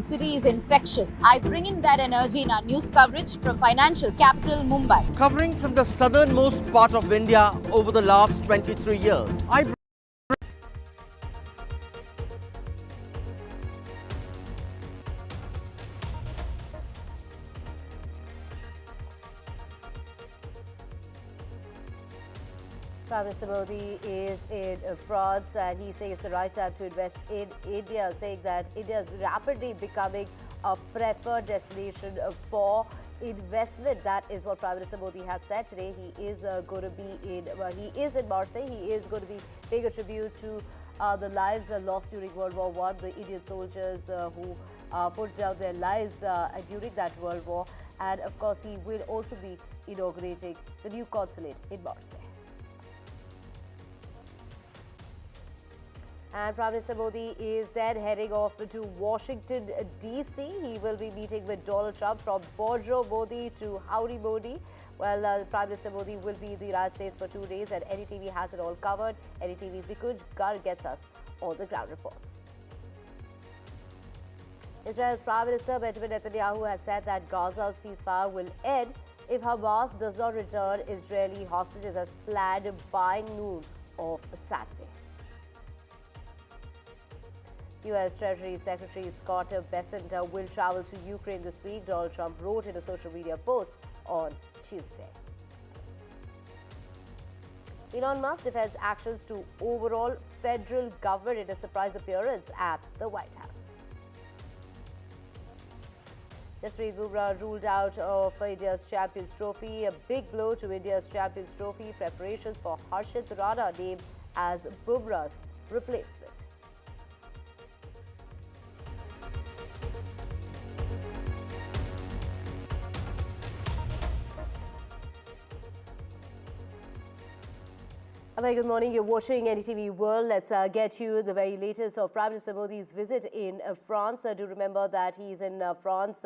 City is infectious. I bring in that energy in our news coverage from financial capital Mumbai. Covering from the southernmost part of India over the last 23 years. Prime Minister Modi is in France and he says it's the right time to invest in India, saying that India is rapidly becoming a preferred destination for investment. That is what Prime Minister Modi has said today. He is going to be he is in Marseille. He is going to be paying a tribute to the lives lost during World War I, the Indian soldiers who put down their lives during that World War. And of course, he will also be inaugurating the new consulate in Marseille. And Prime Minister Modi is then heading off to Washington, D.C. He will be meeting with Donald Trump from Bonjour Modi to Howdy Modi. Well, Prime Minister Modi will be in the United States for 2 days and NDTV has it all covered. NDTV's Viksit Bharat gets us all the ground reports. Israel's Prime Minister Benjamin Netanyahu has said that Gaza's ceasefire will end if Hamas does not return Israeli hostages as planned by noon of Saturday. U.S. Treasury Secretary Scott Bessent will travel to Ukraine this week, Donald Trump wrote in a social media post on Tuesday. Elon Musk defends actions to overall federal government in a surprise appearance at the White House. Viksit Bharat ruled out of India's Champions Trophy, a big blow to India's Champions Trophy preparations for Harshit Rana named as Bumrah's replacement. A very good morning. You're watching NDTV World. Let's get you the very latest of Prime Minister Modi's visit in France. Do remember that he's in France,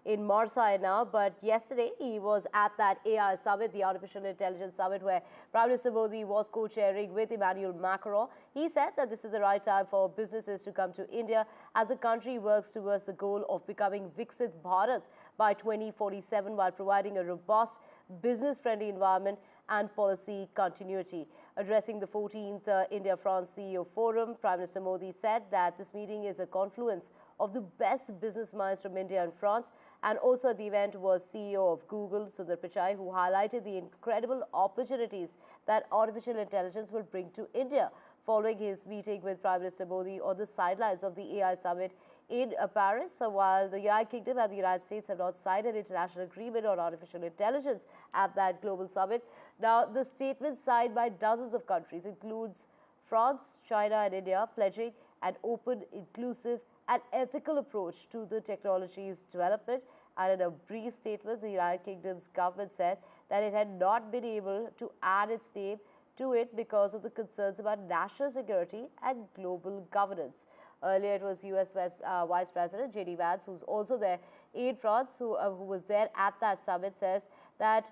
in Marseille now. But yesterday, he was at that AI summit, the Artificial Intelligence Summit, where Prime Minister Modi was co-chairing with Emmanuel Macron. He said that this is the right time for businesses to come to India as the country works towards the goal of becoming Viksit Bharat by 2047 while providing a robust, business-friendly environment and policy continuity. Addressing the 14th India-France CEO Forum, Prime Minister Modi said that this meeting is a confluence of the best business minds from India and France. And also at the event was CEO of Google, Sundar Pichai, who highlighted the incredible opportunities that artificial intelligence will bring to India. Following his meeting with Prime Minister Modi on the sidelines of the AI summit in Paris, while the United Kingdom and the United States have not signed an international agreement on artificial intelligence at that global summit. Now, the statement signed by dozens of countries includes France, China and India pledging an open, inclusive and ethical approach to the technology's development. And in a brief statement, the United Kingdom's government said that it had not been able to add its name to it because of the concerns about national security and global governance. Earlier, it was U.S. Vice President J.D. Vance, who's also there in France, who was there at that summit, says that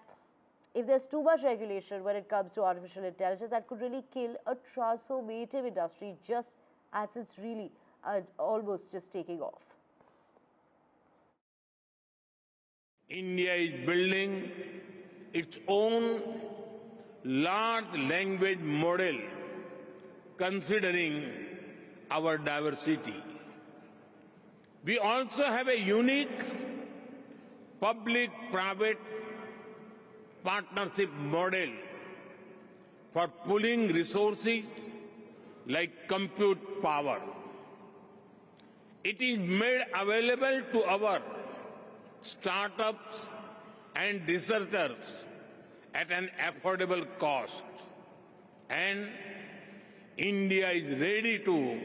if there's too much regulation when it comes to artificial intelligence, that could really kill a transformative industry just as it's really almost just taking off. India is building its own large language model considering our diversity. We also have a unique public-private partnership model for pooling resources like compute power. It is made available to our startups and researchers at an affordable cost. And India is ready to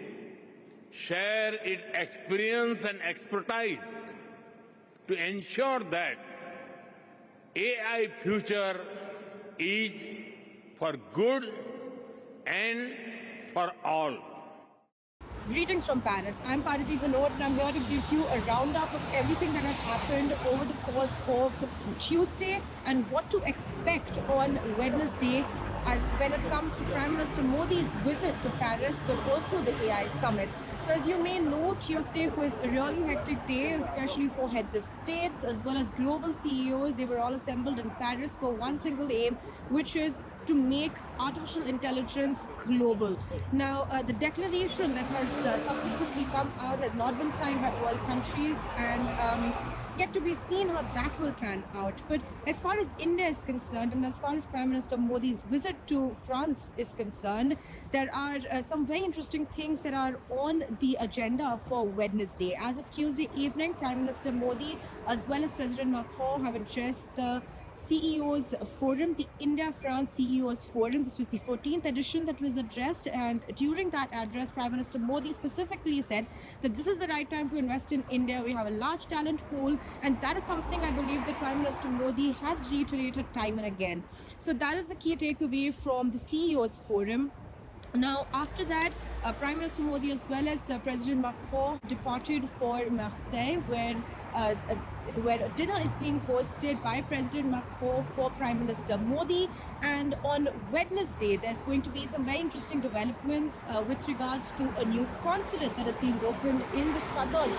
share its experience and expertise to ensure that AI future is for good and for all. Greetings from Paris. I'm Parity Vinod and I'm here to give you a roundup of everything that has happened over the course of Tuesday and what to expect on Wednesday as when it comes to Prime Minister Modi's visit to Paris, but also the AI summit. So as you may know, Tuesday was a really hectic day, especially for heads of states as well as global CEOs. They were all assembled in Paris for one single aim, which is to make artificial intelligence global. Now, the declaration that has subsequently come out has not been signed by all countries, and it's yet to be seen how that will pan out. But as far as India is concerned, and as far as Prime Minister Modi's visit to France is concerned, there are some very interesting things that are on the agenda for Wednesday. As of Tuesday evening, Prime Minister Modi as well as President Macron have addressed the CEOs Forum, the India-France CEOs Forum. This was the 14th edition that was addressed, and during that address, Prime Minister Modi specifically said that this is the right time to invest in India. We have a large talent pool, and that is something I believe that Prime Minister Modi has reiterated time and again. So that is the key takeaway from the CEOs Forum. Now, after that, Prime Minister Modi as well as President Macron departed for Marseille, where a dinner is being hosted by President Macron for Prime Minister Modi. And on Wednesday, there's going to be some very interesting developments with regards to a new consulate that has been opened in the southern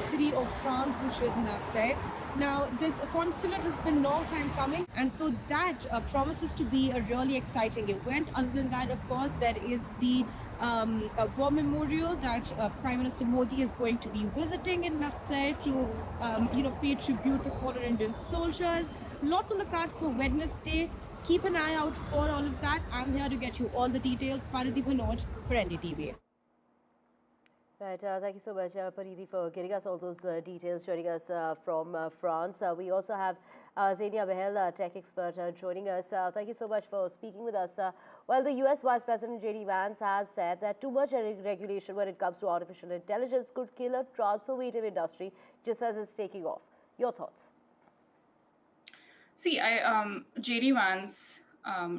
city of France, which is Marseille. Now, this consulate has been a long time coming, and so that promises to be a really exciting event. Other than that, of course, there is the war memorial that Prime Minister Modi is going to be visiting in Marseille to, pay tribute to fallen Indian soldiers. Lots on the cards for Wednesday. Keep an eye out for all of that. I'm here to get you all the details. Parati Bhanot for NDTV. Right, thank you so much, Pariti, for getting us all those details, joining us from France. We also have Zenia Behel, tech expert, joining us. Thank you so much for speaking with us. Well, the US Vice President J.D. Vance has said that too much regulation when it comes to artificial intelligence could kill a transformative industry just as it's taking off. Your thoughts? See, J.D. Vance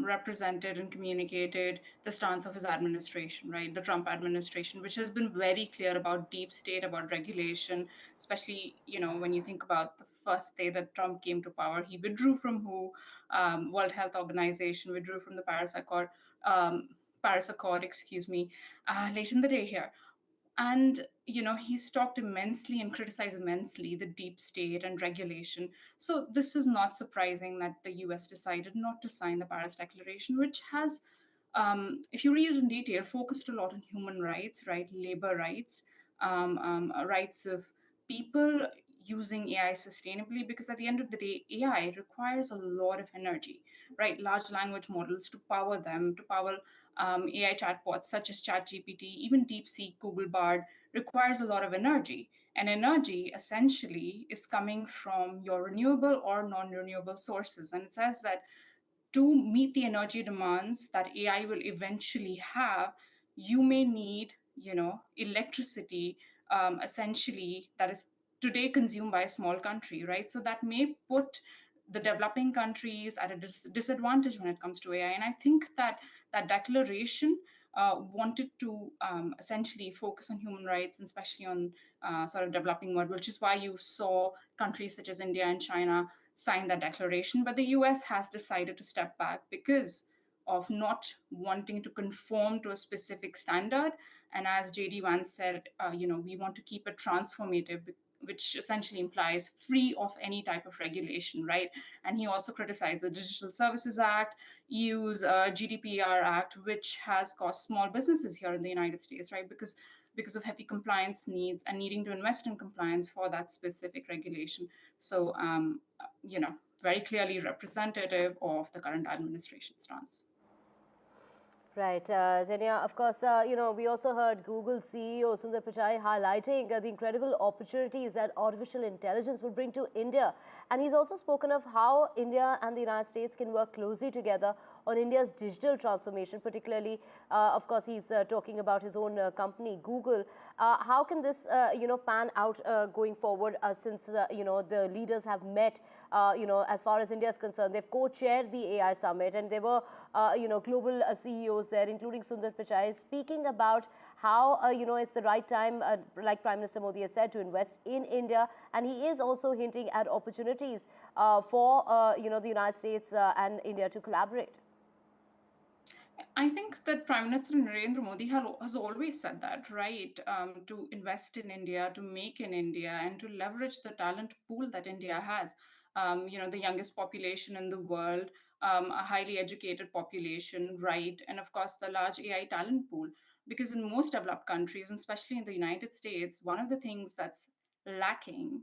represented and communicated the stance of his administration, right? The Trump administration, which has been very clear about deep state, about regulation, especially, when you think about the first day that Trump came to power, he withdrew from WHO, World Health Organization, withdrew from the Paris Accord, late in the day here. And, he's talked immensely and criticized immensely the deep state and regulation. So this is not surprising that the US decided not to sign the Paris Declaration, which has, if you read it in detail, focused a lot on human rights, right? Labor rights, rights of people using AI sustainably, because at the end of the day, AI requires a lot of energy, right? Large language models to power them, to power AI chatbots such as ChatGPT, even DeepSeek, Google Bard, requires a lot of energy. And energy essentially is coming from your renewable or non-renewable sources. And it says that to meet the energy demands that AI will eventually have, you may need, electricity, essentially, that is today consumed by a small country, right? So that may put the developing countries at a disadvantage when it comes to AI. And I think that declaration wanted to essentially focus on human rights, and especially on sort of developing world, which is why you saw countries such as India and China sign that declaration. But the US has decided to step back because of not wanting to conform to a specific standard. And as J.D. Vance said, we want to keep it transformative, which essentially implies free of any type of regulation, right? And he also criticized the Digital Services Act, EU's GDPR Act, which has caused small businesses here in the United States, right? Because of heavy compliance needs and needing to invest in compliance for that specific regulation. So, very clearly representative of the current administration stance. Right, Zenia, of course, we also heard Google CEO Sundar Pichai highlighting the incredible opportunities that artificial intelligence will bring to India. And he's also spoken of how India and the United States can work closely together on India's digital transformation, particularly, of course, he's talking about his own company, Google. How can this, pan out going forward since, the leaders have met, as far as India is concerned? They've co-chaired the AI summit, and there were, global CEOs there, including Sundar Pichai, speaking about how, it's the right time, like Prime Minister Modi has said, to invest in India. And he is also hinting at opportunities for, the United States and India to collaborate. I think that Prime Minister Narendra Modi has always said that, right? To invest in India, to make in India, and to leverage the talent pool that India has. The youngest population in the world, a highly educated population, right? And of course, the large AI talent pool. Because in most developed countries, and especially in the United States, one of the things that's lacking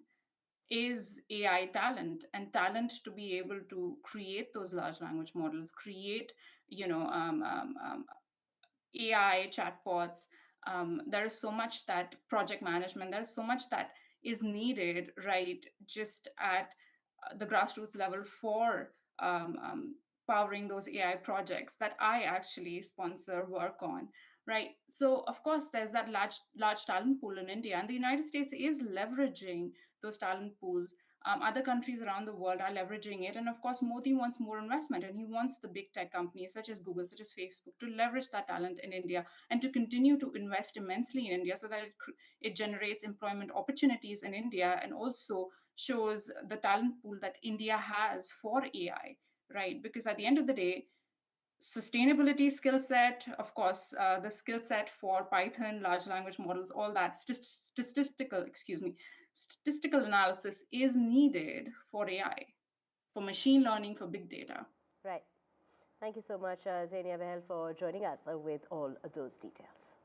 is AI talent and talent to be able to create those large language models, create, you know, AI chatbots. There is so much that project management, there's so much that is needed, right, just at the grassroots level for powering those AI projects that I actually sponsor work on. Right. So of course there's that large talent pool in India, and the United States is leveraging those talent pools. Other countries around the world are leveraging it. And of course, Modi wants more investment, and he wants the big tech companies such as Google, such as Facebook, to leverage that talent in India and to continue to invest immensely in India so that it generates employment opportunities in India and also shows the talent pool that India has for AI, right? Because at the end of the day, sustainability skill set, of course, the skill set for Python, large language models, all that statistical analysis is needed for AI, for machine learning, for big data. Right. Thank you so much, Zania Behel, for joining us with all those details.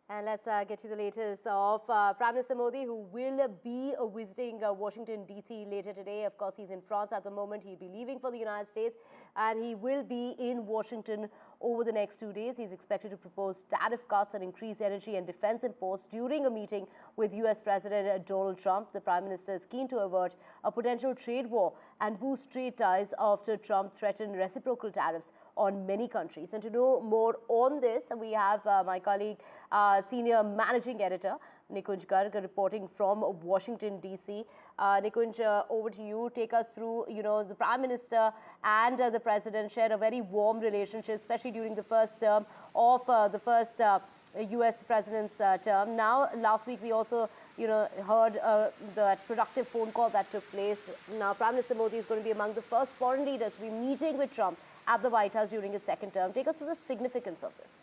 And let's get to the latest of Prime Minister Modi, who will be visiting Washington, D.C. later today. Of course, he's in France at the moment. He'll be leaving for the United States, and he will be in Washington over the next 2 days. He's expected to propose tariff cuts and increase energy and defense imports during a meeting with U.S. President Donald Trump. The Prime Minister is keen to avert a potential trade war and boost trade ties after Trump threatened reciprocal tariffs on many countries. And to know more on this, we have my colleague, Senior Managing Editor, Nikunj Garg, reporting from Washington, D.C. Nikunj, over to you. Take us through, the Prime Minister and the President shared a very warm relationship, especially during the first term of the first U.S. President's term. Now, last week we also, heard the productive phone call that took place. Now, Prime Minister Modi is going to be among the first foreign leaders to be meeting with Trump at the White House during his second term. Take us through the significance of this.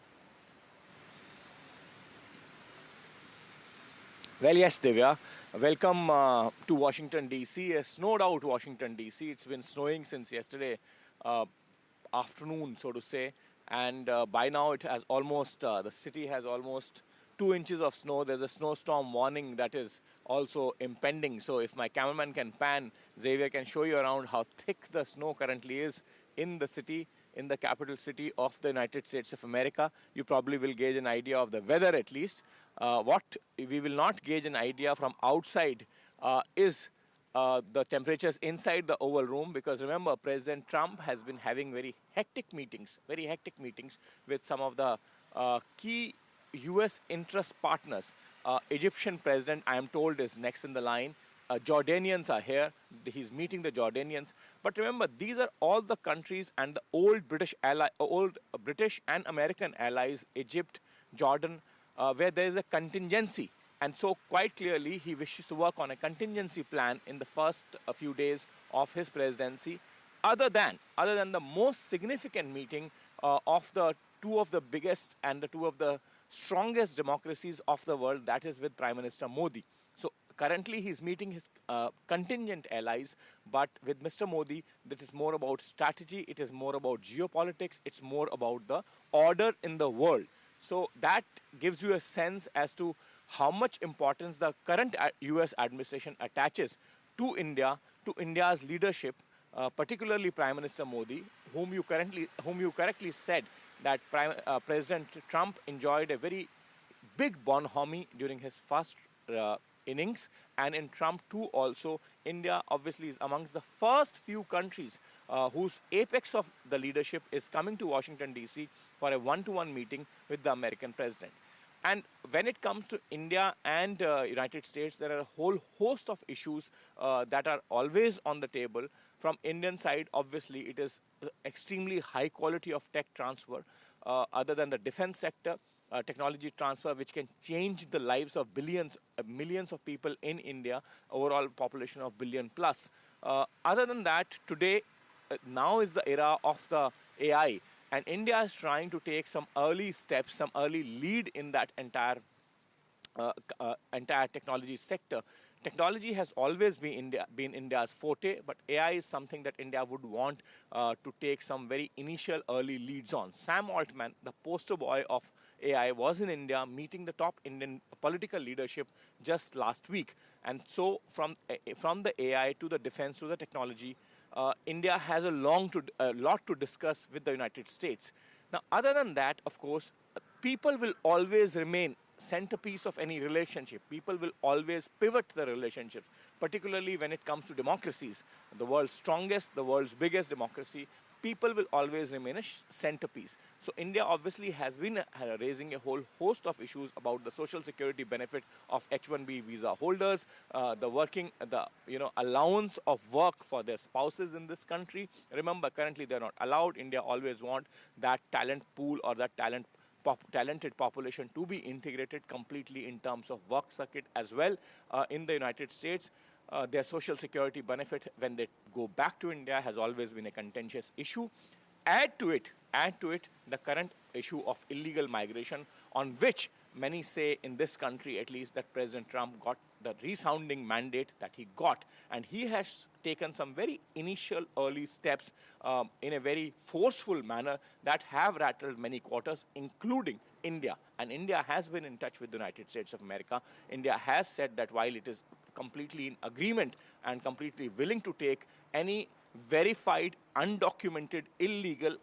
Well, yes, Divya. Welcome to Washington, D.C. A snowed out Washington, D.C. It's been snowing since yesterday afternoon, so to say. And by now it has almost, the city has almost 2 inches of snow. There's a snowstorm warning that is also impending. So if my cameraman can pan, Xavier can show you around how thick the snow currently is in the city, in the capital city of the United States of America. You probably will gauge an idea of the weather at least. What we will not gauge an idea from outside is the temperatures inside the Oval Room, because remember, President Trump has been having very hectic meetings with some of the key U.S. interest partners. Egyptian president, I am told, is next in the line. Jordanians are here. He's meeting the Jordanians. But remember, these are all the countries and the old British and American allies, Egypt, Jordan, where there is a contingency. And so quite clearly, he wishes to work on a contingency plan in the first few days of his presidency, other than the most significant meeting of the two of the biggest and the two of the strongest democracies of the world, that is with Prime Minister Modi. So currently he's meeting his contingent allies, but with Mr. Modi, that is more about strategy, it is more about geopolitics, it's more about the order in the world. So that gives you a sense as to how much importance the current US administration attaches to India, to India's leadership, particularly Prime Minister Modi, whom you correctly said that President Trump enjoyed a very big bonhomie during his first innings, and in Trump too also, India obviously is amongst the first few countries whose apex of the leadership is coming to Washington, D.C. for a one-to-one meeting with the American president. And when it comes to India and United States, there are a whole host of issues that are always on the table. From Indian side, obviously, it is extremely high quality of tech transfer. Other than the defense sector, technology transfer which can change the lives of millions of people in India, overall population of billion plus. Other than that, today, now is the era of the AI, and India is trying to take some early steps, some early lead in that entire technology sector. Technology has always been India's forte, but AI is something that India would want to take some very initial early leads on. Sam Altman, the poster boy of AI, was in India meeting the top Indian political leadership just last week. And so from the AI to the defense to the technology, India has a lot to discuss with the United States. Now, other than that, of course, people will always remain centerpiece of any relationship. People will always pivot the relationship, particularly when it comes to democracies. The world's strongest, the world's biggest democracy, people will always remain a centerpiece. So India obviously has been raising a whole host of issues about the social security benefit of H-1B visa holders, the allowance of work for their spouses in this country. Remember, currently they're not allowed. India always want that talent pool or that talented population to be integrated completely in terms of work circuit as well in the United States. Their social security benefit when they go back to India has always been a contentious issue. Add to it the current issue of illegal migration, on which many say in this country at least that President Trump got the resounding mandate that he got, and he has taken some very initial early steps in a very forceful manner that have rattled many quarters, including India. And India has been in touch with the United States of America. India has said that while it is completely in agreement and completely willing to take any verified, undocumented, illegal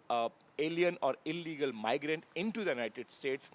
alien or illegal migrant into the United States,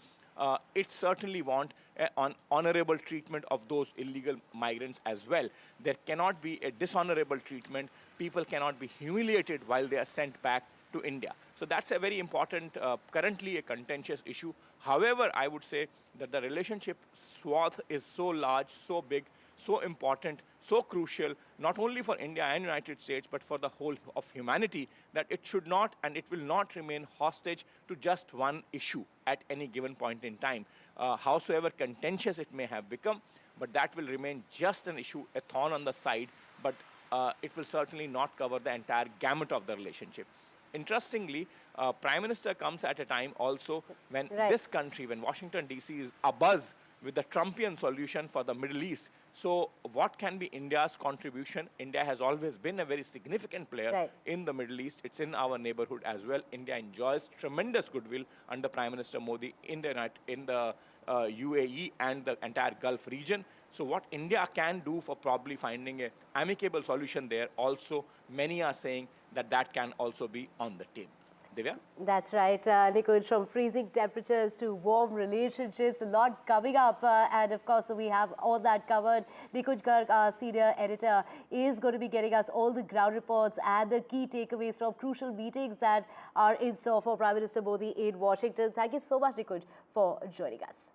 it certainly want an honorable treatment of those illegal migrants as well. There cannot be a dishonorable treatment. People cannot be humiliated while they are sent back to India. So that's a very important, currently a contentious issue. However, I would say that the relationship swath is so large, so big, so important, so crucial, not only for India and United States, but for the whole of humanity, that it should not and it will not remain hostage to just one issue at any given point in time, howsoever contentious it may have become. But that will remain just an issue, a thorn on the side, but it will certainly not cover the entire gamut of the relationship. Interestingly, Prime Minister comes at a time also when this country, when Washington DC is abuzz with the Trumpian solution for the Middle East. So what can be India's contribution? India has always been a very significant player in the Middle East. It's in our neighborhood as well. India enjoys tremendous goodwill under Prime Minister Modi in the UAE and the entire Gulf region. So what India can do for probably finding an amicable solution there, also many are saying that can also be on the table. Divya? That's right, Nikunj, from freezing temperatures to warm relationships, a lot coming up. And of course, we have all that covered. Nikunj Garg, our senior editor, is going to be getting us all the ground reports and the key takeaways from crucial meetings that are in store for Prime Minister Modi in Washington. Thank you so much, Nikunj, for joining us.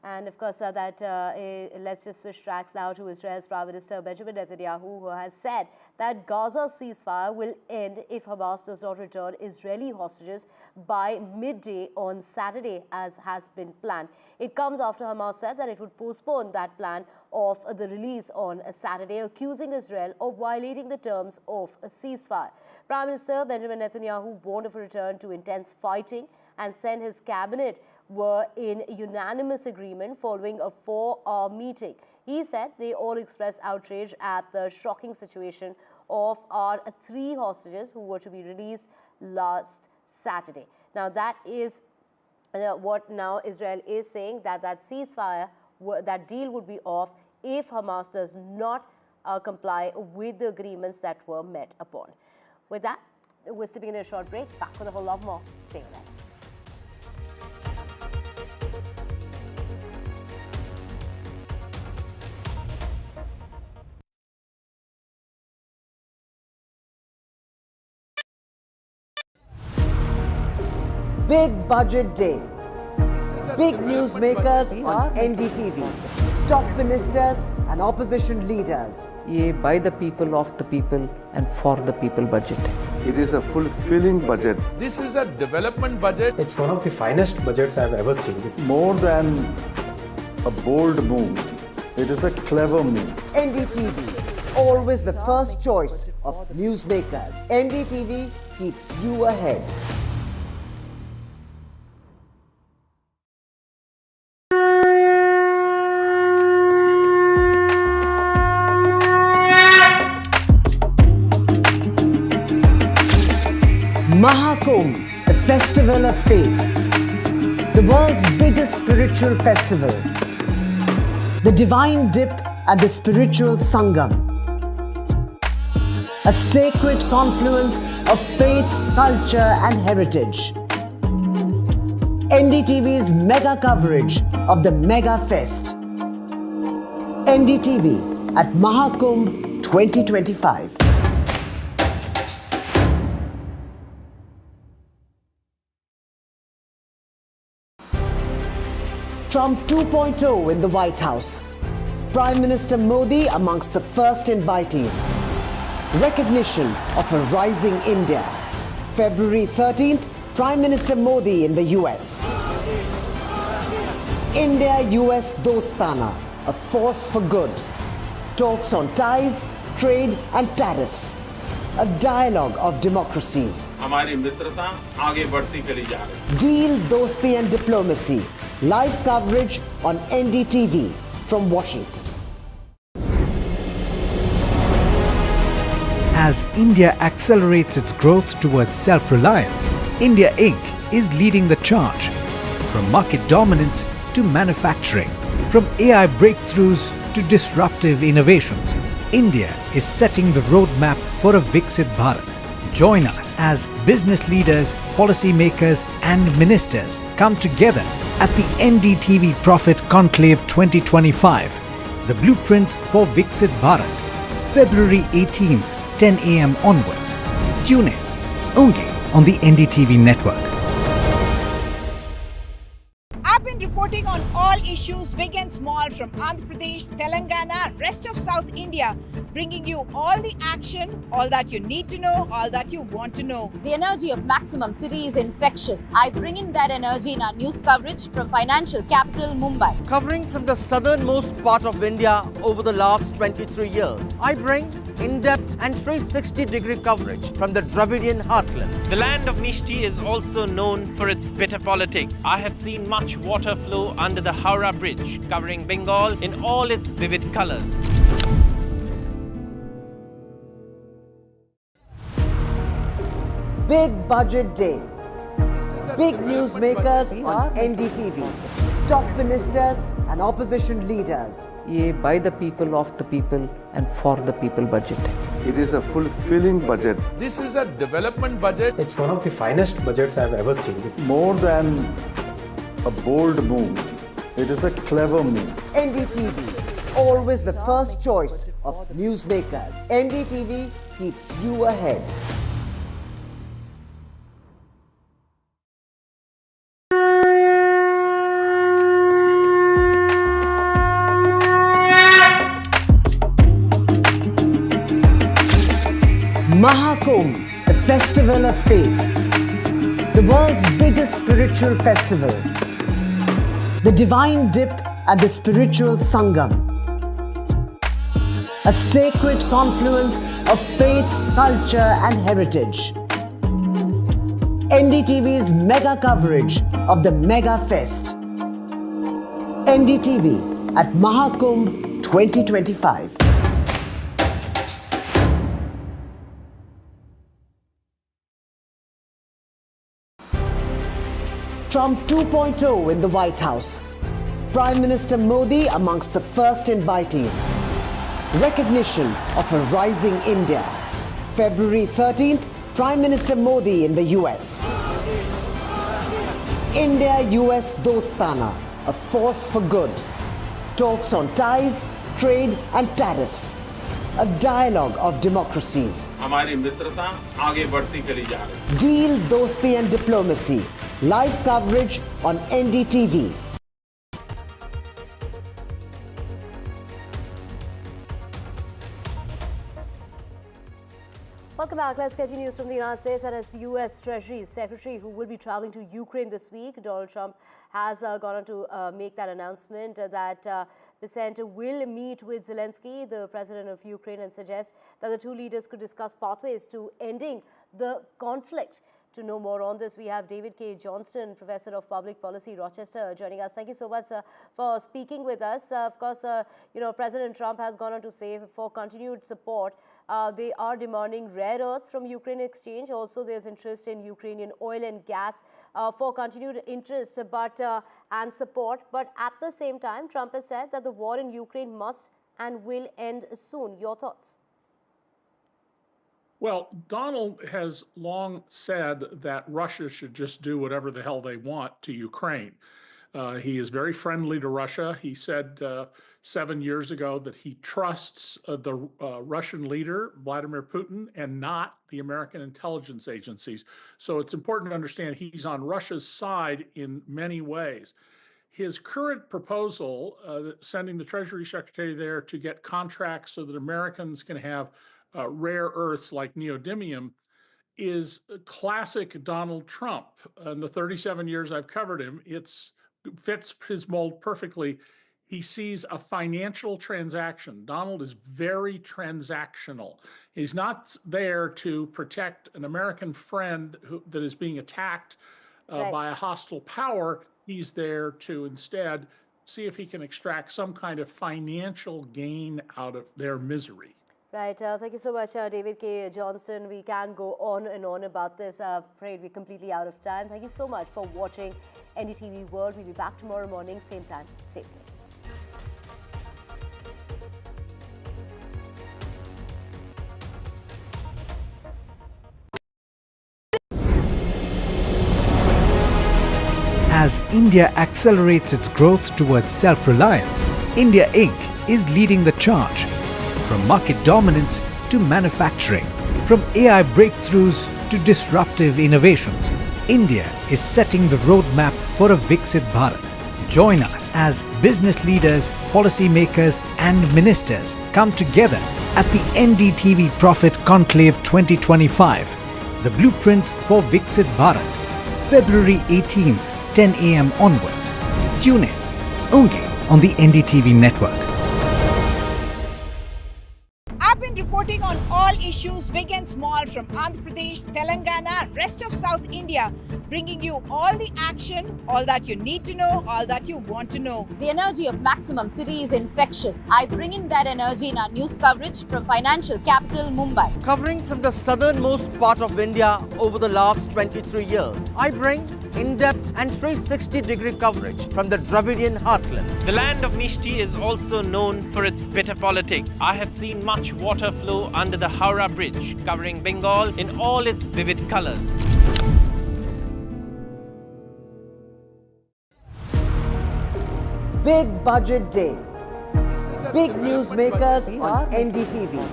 And of course, let's just switch tracks now to Israel's Prime Minister Benjamin Netanyahu, who has said that Gaza's ceasefire will end if Hamas does not return Israeli hostages by midday on Saturday, as has been planned. It comes after Hamas said that it would postpone that plan of the release on a Saturday, accusing Israel of violating the terms of a ceasefire. Prime Minister Benjamin Netanyahu warned of a return to intense fighting and said his cabinet were in unanimous agreement following a 4-hour meeting. He said they all expressed outrage at the shocking situation of our 3 hostages who were to be released last Saturday. Now that is what now Israel is saying, that ceasefire, that deal would be off if Hamas does not comply with the agreements that were met upon. With that, we're stepping in a short break. Back with a whole lot more. Stay with us. Big Budget Day. Big newsmakers on NDTV. Top ministers and opposition leaders. ये by the people, of the people and for the people budget है. It is a fulfilling budget. This is a development budget. It's one of the finest budgets I've ever seen. More than a bold move, it is a clever move. NDTV, always the first choice of newsmakers. NDTV keeps you ahead. Mahakumbh, the festival of faith, the world's biggest spiritual festival, the divine dip at the spiritual Sangam, a sacred confluence of faith, culture and heritage. NDTV's mega coverage of the Mega Fest. NDTV at Mahakumbh 2025. Trump 2.0 in the White House. Prime Minister Modi amongst the first invitees. Recognition of a rising India. February 13th, Prime Minister Modi in the US. India-US Dostana, a force for good. Talks on ties, trade and tariffs. A dialogue of democracies. हमारी मित्रता आगे बढ़ती चली जा रही है. Deal, dosti and diplomacy. Live coverage on NDTV from Washington. As India accelerates its growth towards self-reliance, India Inc. is leading the charge. From market dominance to manufacturing, from AI breakthroughs to disruptive innovations, India is setting the roadmap for a Viksit Bharat. Join us as business leaders, policymakers and ministers come together at the NDTV Profit Conclave 2025, the blueprint for Viksit Bharat, February 18th, 10 a.m. onwards. Tune in only on the NDTV network. I've been reporting on all issues big and small from Andhra Pradesh, Telangana, rest of South India, bringing you all the action, all that you need to know, all that you want to know. The energy of maximum city is infectious. I bring in that energy in our news coverage from financial capital Mumbai. Covering from the southernmost part of India over the last 23 years, I bring in-depth and 360-degree coverage from the Dravidian heartland. The land of Mishti is also known for its bitter politics. I have seen much water flow under the Howrah Bridge, covering Bengal in all its vivid colors. Big Budget Day. Big newsmakers on NDTV. Top ministers and opposition leaders. ये by the people, of the people and for the people budget. It is a fulfilling budget. This is a development budget. It's one of the finest budgets I've ever seen. More than a bold move, it is a clever move. NDTV, always the first choice of newsmakers. NDTV keeps you ahead. Mahakumbh, the festival of faith, the world's biggest spiritual festival, the divine dip at the spiritual Sangam, a sacred confluence of faith, culture and heritage. NDTV's mega coverage of the Mega Fest. NDTV at Mahakumbh 2025. Trump 2.0 in the White House. Prime Minister Modi amongst the first invitees. Recognition of a rising India. February 13th, Prime Minister Modi in the US. India-US Dostana, a force for good. Talks on ties, trade and tariffs. A dialogue of democracies. हमारी मित्रता आगे बढ़ती चली जा रही है. Deal, dosti and diplomacy. Live coverage on NDTV. Welcome Welcome back. Let's get you news from the United States. And as U.S. Treasury Secretary who will be traveling to Ukraine this week, Donald Trump has gone on to make that announcement that the senator will meet with Zelensky, the president of Ukraine, and suggest that the two leaders could discuss pathways to ending the conflict. To know more on this, we have David K. Johnston, Professor of Public Policy, Rochester, joining us. Thank you so much for speaking with us. Of course, President Trump has gone on to say for continued support, they are demanding rare earths from Ukraine exchange. Also, there's interest in Ukrainian oil and gas for continued interest and support. But at the same time, Trump has said that the war in Ukraine must and will end soon. Your thoughts? Well, Donald has long said that Russia should just do whatever the hell they want to Ukraine. He is very friendly to Russia. He said 7 years ago that he trusts the Russian leader, Vladimir Putin, and not the American intelligence agencies. So it's important to understand he's on Russia's side in many ways. His current proposal, sending the Treasury Secretary there to get contracts so that Americans can have rare earths like neodymium, is classic Donald Trump. In the 37 years I've covered him, it fits his mold perfectly. He sees a financial transaction. Donald is very transactional. He's not there to protect an American friend that is being attacked by a hostile power. He's there to instead see if he can extract some kind of financial gain out of their misery. Right. Thank you so much, David K. Johnston. We can go on and on about this. Afraid we're completely out of time. Thank you so much for watching NDTV World. We'll be back tomorrow morning, same time, same place. As India accelerates its growth towards self-reliance, India Inc. is leading the charge. From market dominance to manufacturing, from AI breakthroughs to disruptive innovations, India is setting the roadmap for a Viksit Bharat. Join us as business leaders, policymakers and ministers come together at the NDTV Profit Conclave 2025, the blueprint for Viksit Bharat, February 18th, 10 a.m. onwards. Tune in only on the NDTV network. I've been reporting on all issues big and small from Andhra Pradesh, Telangana, rest of South India, bringing you all the action, all that you need to know, all that you want to know. The energy of Maximum City is infectious. I bring in that energy in our news coverage from financial capital Mumbai. Covering from the southernmost part of India over the last 23 years, I bring in-depth and 360-degree coverage from the Dravidian heartland. The land of Mishti is also known for its bitter politics. I have seen much water flow under the Howrah Bridge, covering Bengal in all its vivid colors. Big budget day. Big newsmakers on NDTV.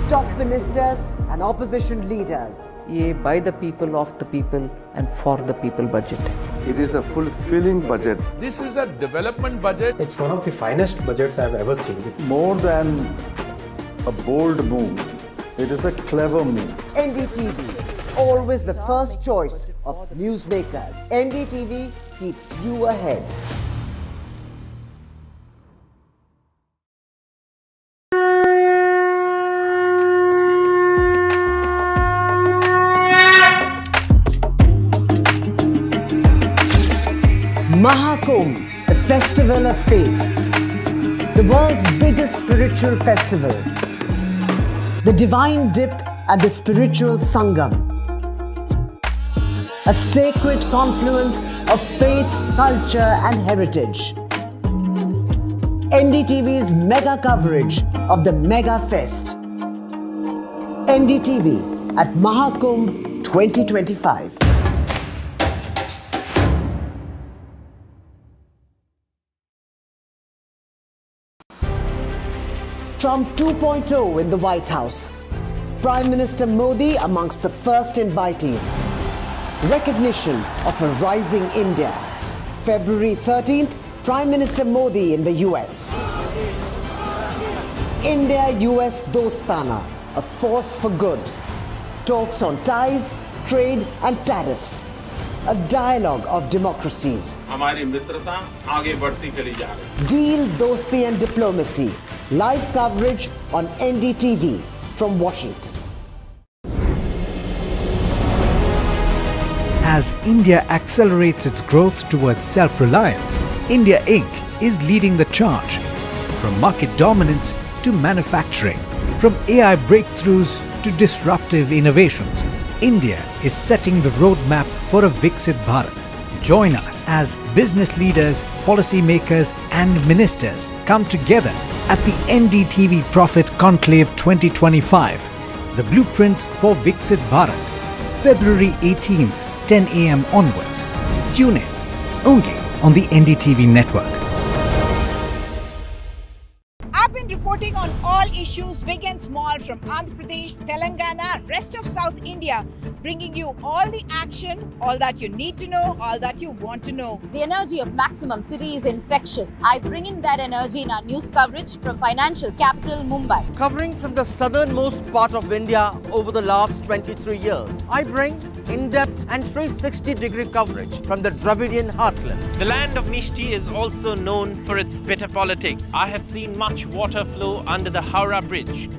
Top ministers and opposition leaders. ये by the people, of the people and for the people budget. It is a fulfilling budget. This is a development budget. It's one of the finest budgets I've ever seen. More than a bold move, it is a clever move. NDTV, always the first choice of newsmakers. NDTV keeps you ahead. Mahakumbh, the festival of faith, the world's biggest spiritual festival, the divine dip at the spiritual Sangam, a sacred confluence of faith, culture and heritage. NDTV's mega coverage of the Mega Fest. NDTV at Mahakumbh 2025. Trump 2.0 in the White House. Prime Minister Modi amongst the first invitees. Recognition of a rising India. February 13th, Prime Minister Modi in the US. India-US Dostana, a force for good. talks on ties, trade and tariffs. A dialogue of democracies. हमारी मित्रता आगे बढ़ती चली जा रही है. Deal, dosti and diplomacy. Live coverage on NDTV from Washington. As India accelerates its growth towards self-reliance, India Inc. is leading the charge. From market dominance to manufacturing, from AI breakthroughs to disruptive innovations, India is setting the roadmap for a Viksit Bharat. Join us as business leaders, policy makers and ministers come together at the NDTV Profit Conclave 2025, the blueprint for Viksit Bharat, February 18th, 10 a.m. onwards. Tune in only on the NDTV network. I've been reporting on all issues big and small from Andhra Pradesh, Telangana, rest of South India, bringing you all the action, all that you need to know, all that you want to know. The energy of maximum city is infectious. I bring in that energy in our news coverage from financial capital Mumbai. Covering from the southernmost part of India over the last 23 years, I bring in-depth and 360-degree coverage from the Dravidian heartland. The land of Mishti is also known for its bitter politics. I have seen much water flow under the Howrah Bridge.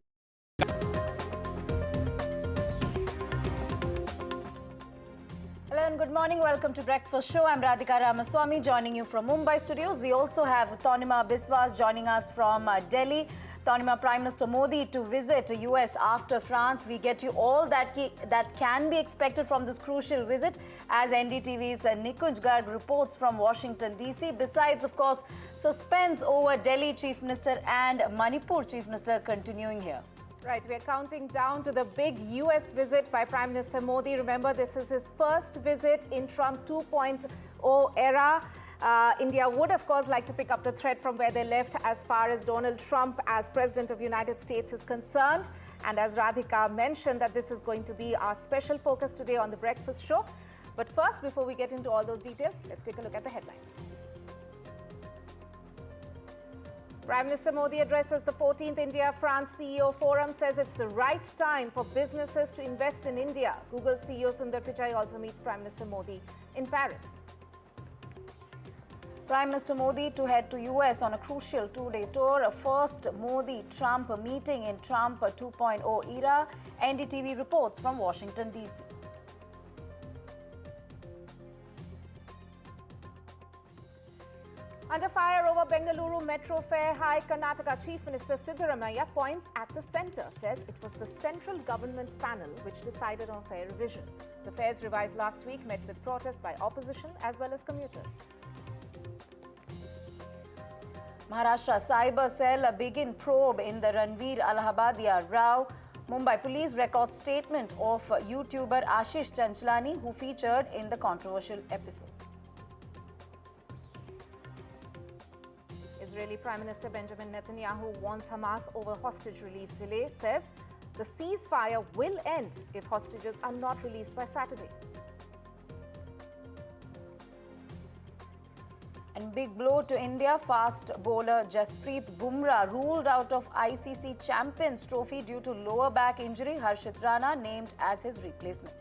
Hello and good morning. Welcome to Breakfast Show. I'm Radhika Ramaswamy joining you from Mumbai studios. We also have Tanima Biswas joining us from Delhi. Tanima, Prime Minister Modi to visit the US after France. We get you all that can be expected from this crucial visit as NDTV's Nikunj Garg reports from Washington DC. Besides, of course, suspense over Delhi Chief Minister and Manipur Chief Minister continuing here. Right, we're counting down to the big US visit by Prime Minister Modi. Remember, this is his first visit in Trump 2.0 era. India would, of course, like to pick up the thread from where they left as far as Donald Trump as President of the United States is concerned. And as Radhika mentioned, that this is going to be our special focus today on the Breakfast Show. But first, before we get into all those details, let's take a look at the headlines. Prime Minister Modi addresses the 14th India-France CEO Forum, says it's the right time for businesses to invest in India. Google CEO Sundar Pichai also meets Prime Minister Modi in Paris. Prime Minister Modi to head to US on a crucial two-day tour, a first Modi-Trump meeting in Trump 2.0 era. NDTV reports from Washington, D.C. Under fire over Bengaluru metro fare hike, Karnataka Chief Minister Siddaramaiah points at the centre, says it was the central government panel which decided on fare revision. The fares revised last week met with protests by opposition as well as commuters. Maharashtra Cyber Cell begin probe in the Ranveer Allahabadia row. Mumbai police record statement of YouTuber Ashish Chanchlani, who featured in the controversial episode. Israeli Prime Minister Benjamin Netanyahu warns Hamas over hostage release delay, says the ceasefire will end if hostages are not released by Saturday. And big blow to India, fast bowler Jasprit Bumrah ruled out of ICC Champions Trophy due to lower back injury. Harshit Rana named as his replacement.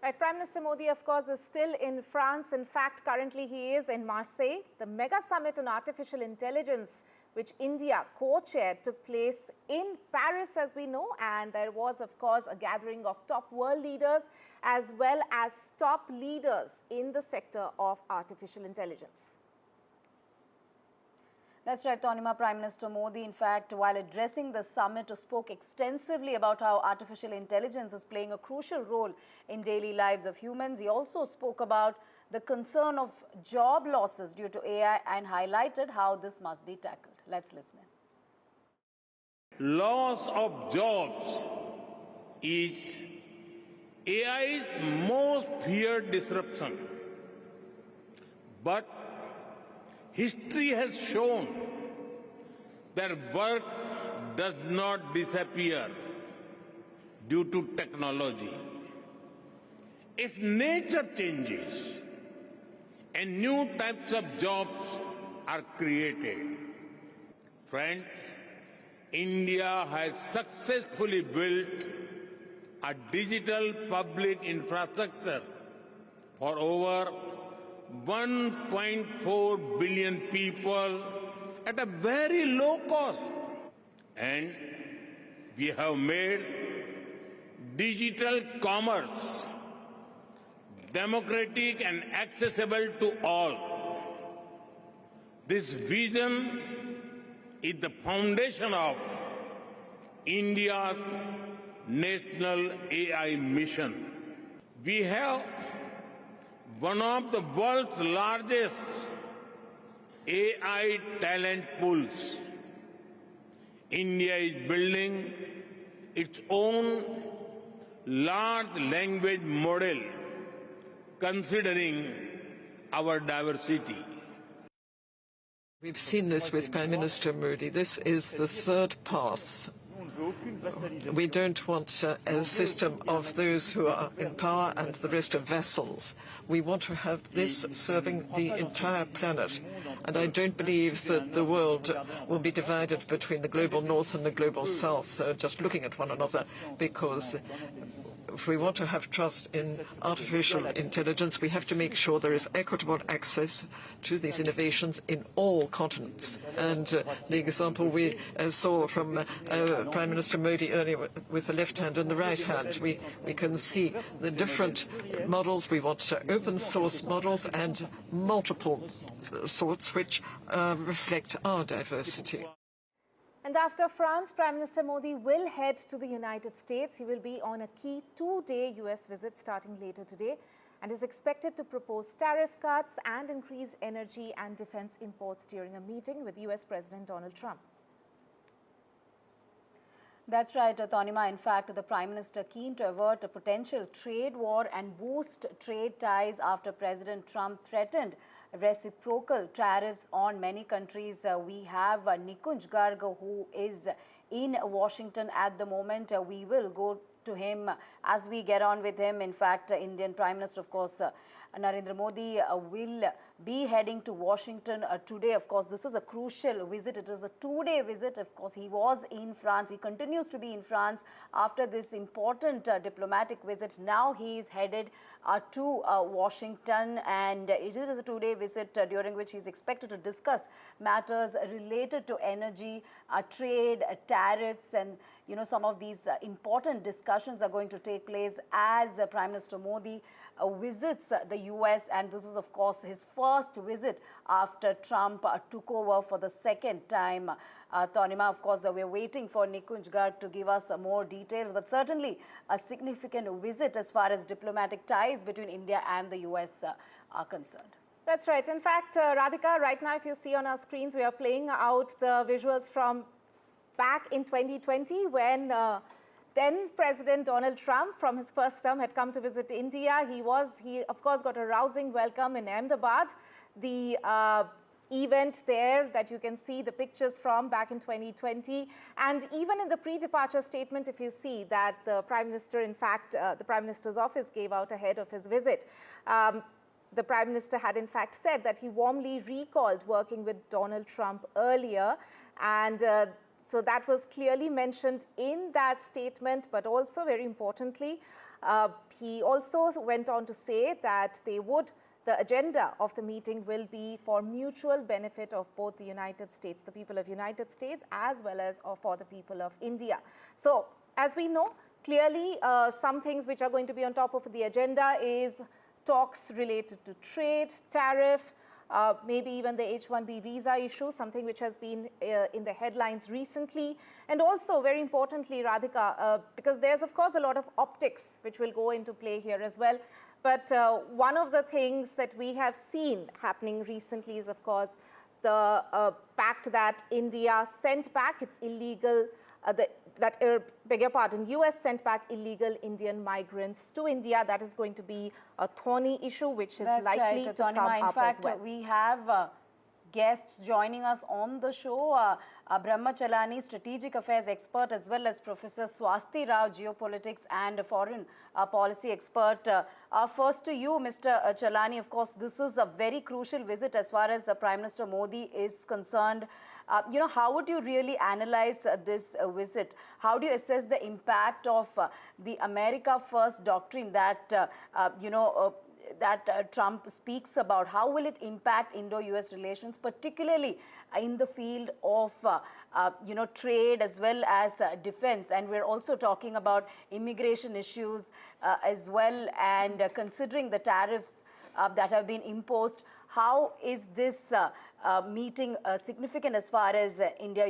Right, Prime Minister Modi, of course, is still in France. In fact, currently he is in Marseille. The mega summit on artificial intelligence, which India co-chaired, took place in Paris, as we know. And there was, of course, a gathering of top world leaders as well as top leaders in the sector of artificial intelligence. That's right, Tanima. Prime Minister Modi, in fact, while addressing the summit, spoke extensively about how artificial intelligence is playing a crucial role in daily lives of humans. He also spoke about the concern of job losses due to AI and highlighted how this must be tackled. Let's listen in. Loss of jobs is AI's most feared disruption. But history has shown that work does not disappear due to technology. Its nature changes and new types of jobs are created. Friends, India has successfully built a digital public infrastructure for over 1.4 billion people at a very low cost. And we have made digital commerce democratic and accessible to all. This vision is the foundation of India's national AI mission. We have one of the world's largest AI talent pools. India is building its own large language model considering our diversity. We've seen this with Prime Minister Modi. This is the third path. We don't want a system of those who are in power and the rest of vassals. We want to have this serving the entire planet. And I don't believe that the world will be divided between the global north and the global south, just looking at one another, because if we want to have trust in artificial intelligence, we have to make sure there is equitable access to these innovations in all continents. And the example we saw from Prime Minister Modi earlier with the left hand and the right hand, we can see the different models. We want open source models and multiple sorts which reflect our diversity. And after France, Prime Minister Modi will head to the United States. He will be on a key two-day US visit starting later today and is expected to propose tariff cuts and increase energy and defense imports during a meeting with US President Donald Trump. That's right, Tanima. In fact, the Prime Minister keen to avert a potential trade war and boost trade ties after President Trump threatened reciprocal tariffs on many countries. We have Nikunj Garg, who is in Washington at the moment. We will go to him as we get on with him. In fact, Indian Prime Minister, of course, Narendra Modi will be heading to Washington today. Of course, this is a crucial visit. It is a two-day visit. Of course, he was in France. He continues to be in France after this important diplomatic visit. Now he is headed to Washington, and it is a two-day visit during which he is expected to discuss matters related to energy, trade, tariffs, and some of these important discussions are going to take place as Prime Minister Modi visits the US, and this is of course his first visit after Trump took over for the second time. Tanima, of course, we're waiting for Nikunj Garg to give us more details, but certainly a significant visit as far as diplomatic ties between India and the US are concerned. That's right. In fact, Radhika, right now, if you see on our screens, we are playing out the visuals from back in 2020 when then President Donald Trump, from his first term, had come to visit India. He of course got a rousing welcome in Ahmedabad. The event there that you can see the pictures from back in 2020. And even in the pre-departure statement, if you see that the Prime Minister, in fact, the Prime Minister's office gave out ahead of his visit, the Prime Minister had in fact said that he warmly recalled working with Donald Trump earlier, and so that was clearly mentioned in that statement. But also, very importantly, he also went on to say that the agenda of the meeting will be for mutual benefit of both the United States, the people of United States, as well as for the people of India. So, as we know, clearly some things which are going to be on top of the agenda is talks related to trade, tariff, maybe even the H-1B visa issue, something which has been in the headlines recently. And also, very importantly, Radhika, because there's of course a lot of optics which will go into play here as well. But one of the things that we have seen happening recently is, of course, the fact that India sent back its illegal, beg your pardon, US sent back illegal Indian migrants to India. That is going to be a thorny issue which is likely to come up as well. In fact, we have guests joining us on the show. Brahma Chalani, strategic affairs expert, as well as Professor Swasti Rao, geopolitics and foreign policy expert. First to you, Mr. Chalani, of course, this is a very crucial visit as far as Prime Minister Modi is concerned. How would you really analyze this visit? How do you assess the impact of the America First doctrine that, Trump speaks about? How will it impact Indo-US relations, particularly in the field of, trade as well as defense? And we're also talking about immigration issues as well, and considering the tariffs that have been imposed. How is this meeting significant as far as India